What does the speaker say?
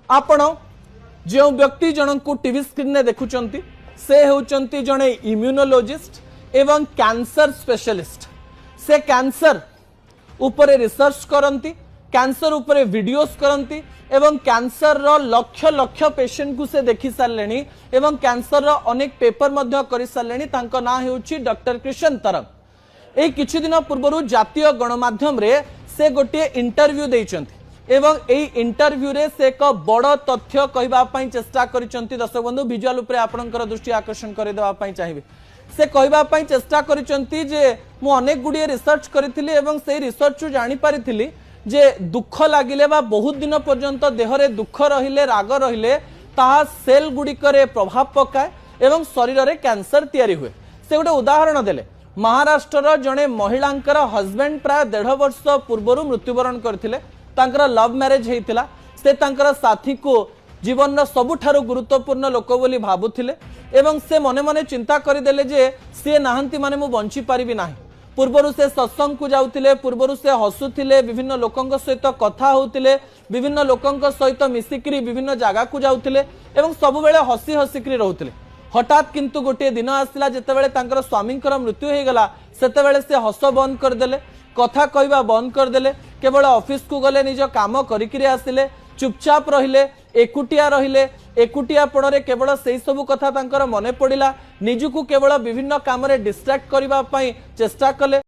आपण जो व्यक्ति जन को टीवी स्क्रीन में देखुंट से होचंती जड़े इम्यूनोलॉजिस्ट एवं कैंसर स्पेशलिस्ट। से कैंसर उपरे रिसर्च करती, कैंसर उपरे वीडियोस करती एवं कैंसर रो लक्ष लक्ष पेशेंट को से देखि सारे एवं कैंसर रो अनेक पेपर मध्य करि सारे। तांको ना हेउची डॉक्टर कृष्ण तरंग। ए किछि दिन पूर्व जातीय गणमाध्यम रे से गोटे इंटरव्यू देइचंती एवं एई इंटरव्यू रे से एक बड़ तथ्य कहबा पई चेष्टा करिसंती। दर्शक बंधु विजुअल उपरे आपनकर दृष्टि आकर्षण करे देबा पई चाहिबे। से कहबा पई चेष्टा करिसंती जे मु अनेक गुडिये रिसर्च करिथिली एवं सेही रिसर्च रु जानि पारिथिली जे दुख लागिले बा बहुत दिन पर्यंत देहरे दुख रहिले राग रहिले ताहा सेल गुडिकरे प्रभाव पकाए एवं शरीर रे कैंसर तयारी हुए। से गोटे उदाहरण देले। महाराष्ट्र जड़े महिलांकर हस्बैंड प्राय 1.5 वर्ष पूर्व मृत्युवरण करथिले। तांकर लव मैरिज हेइतिला। से तांकर साथी को जीवन सबुठारु गुरुत्वपूर्ण लोक बोली भाबुथिले एवं से मने मने चिंता करिदेले जे से नाहंती माने मु बंची पारिबि नाही। पूर्वरु से सत्संग को जाउतिले, पूर्वरु से हसुथिले, विभिन्न लोकंक सहित कथा होउतिले, विभिन्न लोकंक सहित मिसिकरी विभिन्न जागा को जाउतिले एवं सब बेले हसी हसिकरी रहउतिले। हठात किंतु गोटे दिन आसिला जेतेबेले तांकर स्वामींकर मृत्यु हे गला। सेतेबेले से हस बंद करदेले, कथा कहबा बंद करदेले, केवल ऑफिस को गले निज काम करिकिरे आसिले, चुपचाप रहिले, एकुटिया रहिले। एकुटियापणे केवल से सब कथा तांकर मने पड़िला। निजुकु केवल विभिन्न काम रे डिस्ट्रैक्ट करबा पई चेष्टा कले।